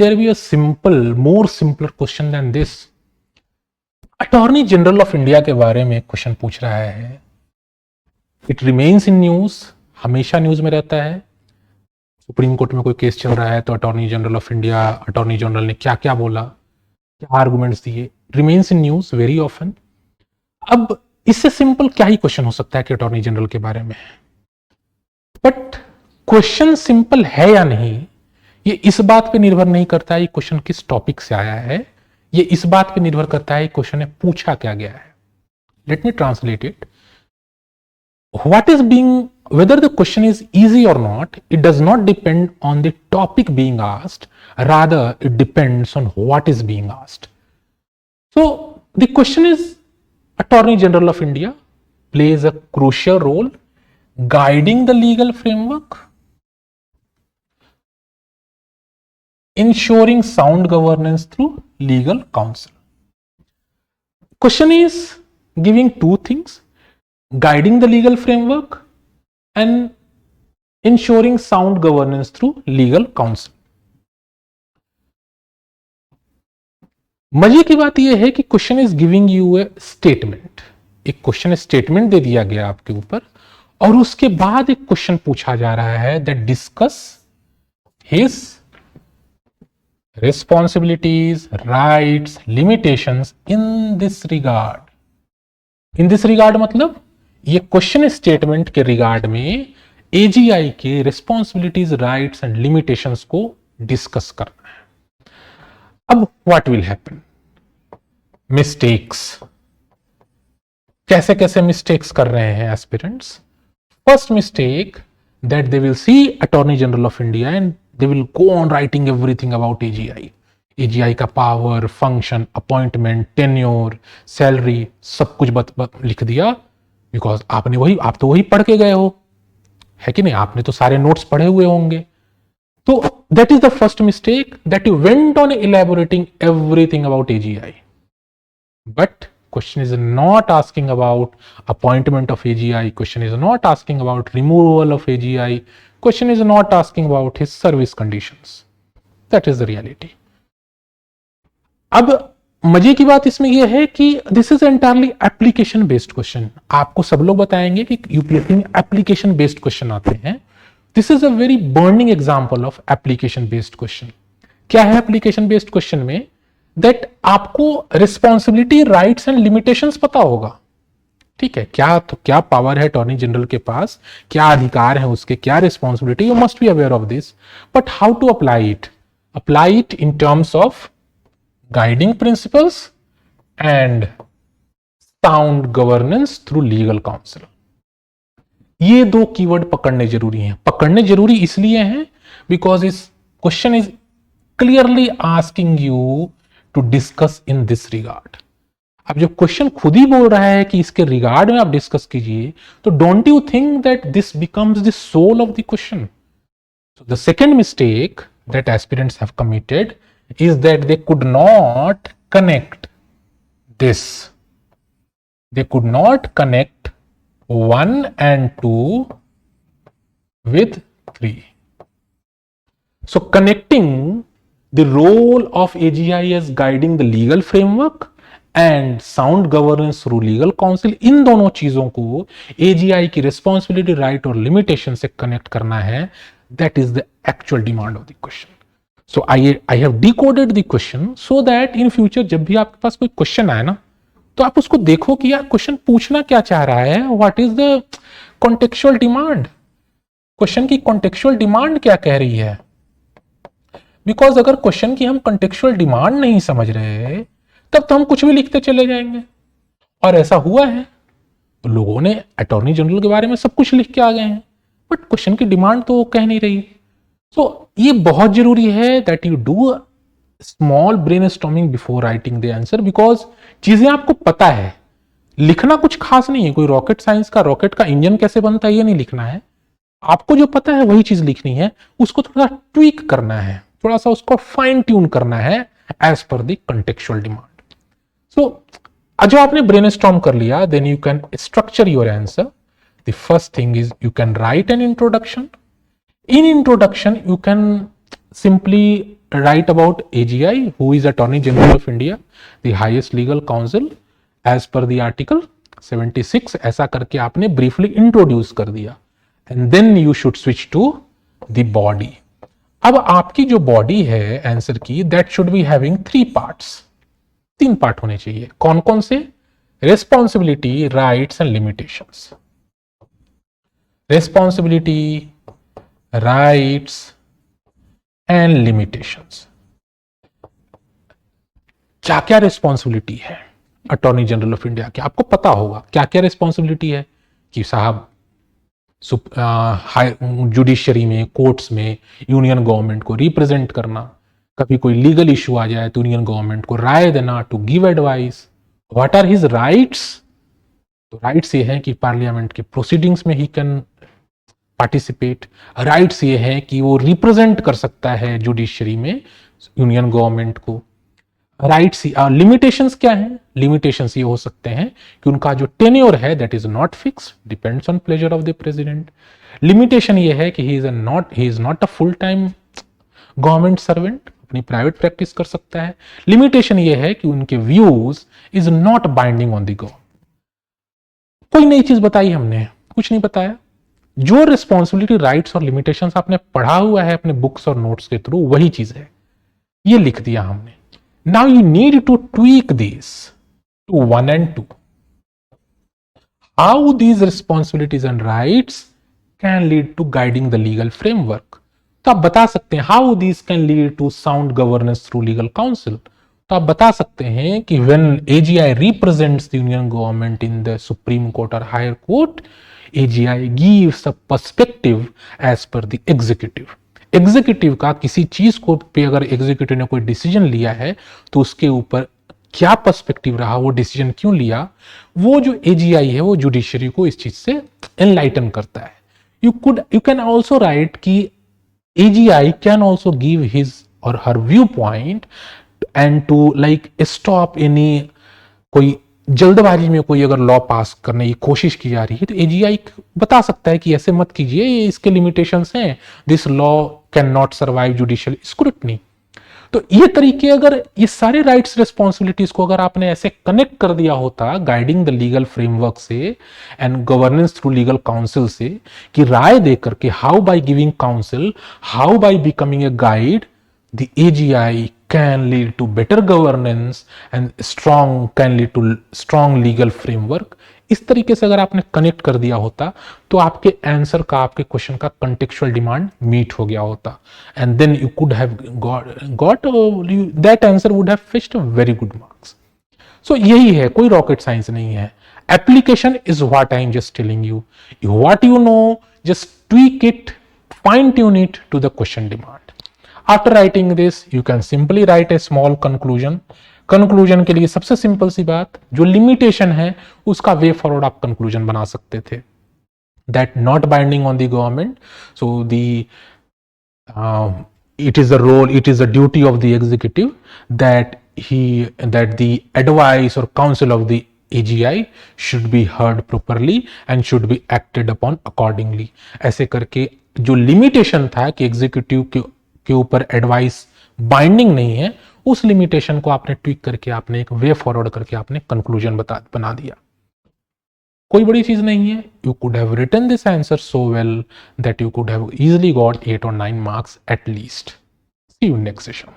there be a more simpler question than this? Attorney general of India के बारे में question पूछ रहा है. इट रिमेन्स इन न्यूज, हमेशा न्यूज में रहता है. सुप्रीम कोर्ट में कोई केस चल रहा है तो attorney general of India, attorney general ने क्या क्या बोला, क्या आर्गुमेंट्स दिए, remains in news very often. अब इससे सिंपल क्या ही क्वेश्चन हो सकता है कि अटॉर्नी जनरल के बारे में. बट क्वेश्चन सिंपल है या नहीं, ये इस बात पे निर्भर नहीं करता है ये क्वेश्चन किस टॉपिक से आया है. ये इस बात पे निर्भर करता है क्वेश्चन ने पूछा क्या गया है. Let me translate it. What is being, whether the question is easy or not, it does not depend on the topic being asked, rather it depends on what is being asked. So the question is, Attorney General of India plays a crucial role guiding the legal framework, ensuring sound governance through legal counsel. Question is giving two things: guiding the legal framework and ensuring sound governance through legal counsel. मजे की बात यह है कि question is giving U A statement. एक question statement दे दिया गया आपके ऊपर और उसके बाद एक क्वेश्चन पूछा जा रहा है that discuss his responsibilities, rights, limitations in this regard. In this regard मतलब ये क्वेश्चन स्टेटमेंट के रिगार्ड में एजीआई के रिस्पॉन्सिबिलिटीज, राइट्स एंड लिमिटेशंस को डिस्कस करना है. अब व्हाट विल हैपन? मिस्टेक्स. कैसे कैसे मिस्टेक्स कर रहे हैं aspirants? First mistake that they will see attorney general of India and they will go on writing everything about AGI. AGI का power, function, appointment, tenure, salary, सब कुछ लिख दिया. बिकॉज आप तो वही पढ़ के गए हो, है कि नहीं? आपने तो सारे नोट्स पढ़े हुए होंगे. तो that is the first mistake, that you went on elaborating everything about AGI. But question is not asking about appointment of AGI, question is not asking about removal of AGI, question is not asking about his service conditions. That is the reality. अब मजे की बात इसमें यह है कि this is entirely application based question. आपको सब लोग बताएंगे कि यूपीएससी में एप्लीकेशन बेस्ड क्वेश्चन आते हैं. This is a very burning example of application based question. क्या है एप्लीकेशन बेस्ड क्वेश्चन में? दैट आपको रिस्पॉन्सिबिलिटी, राइट्स एंड लिमिटेशंस पता होगा. ठीक है, क्या पावर है अटॉर्नी जनरल के पास, क्या अधिकार है उसके, क्या responsibility, you must be aware of this. But how to apply it? Apply it in terms of guiding principles and sound governance through legal counsel. ये दो कीवर्ड पकड़ने जरूरी हैं. पकड़ने जरूरी इसलिए हैं बिकॉज इस question is clearly asking you to discuss in this regard. अब जब क्वेश्चन खुद ही बोल रहा है कि इसके रिगार्ड में आप डिस्कस कीजिए, तो don't you think that this becomes the soul of the question. The second mistake that aspirants have committed is that they could not connect this. They could not connect 1 and 2 with 3. So connecting the role of AGI as guiding the legal framework and sound governance through legal counsel, इन दोनों चीजों को AGI की responsibility, right और limitation से connect करना है. That is the actual demand of the question. So I have decoded the question so that in future जब भी आपके पास कोई क्वेश्चन आए ना, तो आप उसको देखो कि यार क्वेश्चन पूछना क्या चाह रहा है. What is the contextual demand? Question की कॉन्टेक्चुअल डिमांड क्या कह रही है? बिकॉज अगर क्वेश्चन की हम कॉन्टेक्चुअल डिमांड नहीं समझ रहे तब तो हम कुछ भी लिखते चले जाएंगे. और ऐसा हुआ है, तो लोगों ने अटॉर्नी जनरल के बारे में सब कुछ लिख के आ गए हैं, बट क्वेश्चन की डिमांड तो कह नहीं रही. सो ये बहुत जरूरी है that you do small brainstorming before writing the answer. Because चीजें आपको पता है, लिखना कुछ खास नहीं है. कोई रॉकेट साइंस का, रॉकेट का इंजन कैसे बनता है ये नहीं लिखना है. आपको जो पता है वही चीज लिखनी है. उसको थोड़ा ट्वीक करना है, थोड़ा सा उसको फाइन ट्यून करना है as per the contextual demand. सो जो आपने ब्रेनस्टॉर्म कर लिया, then you can structure your answer. The first thing is you can write an introduction. In introduction, you can simply write about AGI, who is Attorney General of India, the highest legal counsel as per the article 76. ऐसा करके आपने briefly introduce कर दिया, and then you should switch to the body. अब आपकी जो body है answer की, that should be having 3 parts, 3 part होने चाहिए. कौन कौन से? Responsibility, rights and limitations. Responsibility, rights and limitations. क्या क्या रिस्पॉन्सिबिलिटी है अटॉर्नी जनरल ऑफ इंडिया की? आपको पता होगा क्या क्या रिस्पॉन्सिबिलिटी है कि साहब जुडिशरी में, कोर्ट्स में यूनियन गवर्नमेंट को रिप्रेजेंट करना, कभी कोई लीगल इशू आ जाए तो यूनियन गवर्नमेंट को राय देना, to give advice. What are his rights? तो राइट्स ये हैं कि पार्लियामेंट के प्रोसीडिंग्स में ही कैन पार्टिसिपेट. राइट्स ये है कि वो रिप्रेजेंट कर सकता है जुडिशरी में यूनियन गवर्नमेंट को. राइट्स. लिमिटेशंस क्या है? लिमिटेशंस ये हो सकते हैं कि उनका जो टेन्योर है that is not fix, depends on pleasure of the president. Limitation ये है कि he is not a full time government servant, अपनी प्राइवेट प्रैक्टिस कर सकता है. लिमिटेशन ये है कि उनके views is not binding on the government. कोई नई चीज बताई हमने? कुछ नहीं बताया. जो रिस्पॉन्सिबिलिटी, राइट्स और लिमिटेशंस आपने पढ़ा हुआ है अपने बुक्स और नोट्स के थ्रू, वही चीज है. ये लिख दिया हमने. Now you need to tweak these to 1 and 2. How these responsibilities and rights can lead to guiding the legal framework. तो आप बता सकते हैं how these can lead to sound governance through legal counsel. तो आप बता सकते हैं कि when AGI represents the union government in the Supreme Court or higher court, AGI gives a perspective as per the executive. Executive का किसी चीज को पे अगर एग्जीक्यूटिव ने कोई डिसीजन लिया है तो उसके ऊपर क्या पर्सपेक्टिव रहा, वो डिसीजन क्यों लिया, वो जो एजीआई है वो जुडिशरी को इस चीज से एनलाइटन करता है. यू कैन ऑल्सो राइट कि AGI can also give his or her view point and to like stop any, कोई जल्दबाजी में कोई अगर लॉ पास करने की कोशिश की जा रही है तो एजीआई बता सकता है कि ऐसे मत कीजिए, ये इसके लिमिटेशंस हैं, this law can not survive judicial scrutiny. तो ये तरीके, अगर ये सारे राइट्स रिस्पॉन्सिबिलिटीज को अगर आपने ऐसे कनेक्ट कर दिया होता गाइडिंग द लीगल फ्रेमवर्क से and governance through legal council से, कि राय दे करके how by giving council, how by becoming a guide, the AGI can lead to better governance and can lead to strong legal framework. इस तरीके से अगर आपने connect कर दिया होता तो आपके आंसर का, आपके क्वेश्चन का कंटेक्चुअल डिमांड मीट हो गया होता, and then you could have got that answer would have fetched very good marks. So यही है, कोई रॉकेट साइंस नहीं है. Application is what I am just telling you. What you know, just tweak it, fine tune it to the question demand. After writing this, you can simply write a small conclusion. Conclusion के लिए सबसे simple सी बात, जो limitation है उसका way forward आप conclusion बना सकते थे. That not binding on the government. So it is a duty of the executive that the advice or counsel of the AGI should be heard properly and should be acted upon accordingly. ऐसे करके जो limitation था कि executive के ऊपर advice binding नहीं है, उस लिमिटेशन को आपने ट्विक करके, आपने एक वे फॉरवर्ड करके आपने कंक्लूजन बना दिया. कोई बड़ी चीज नहीं है. You could have written this answer so well that you could have easily got 8 or 9 marks at least. See you next session.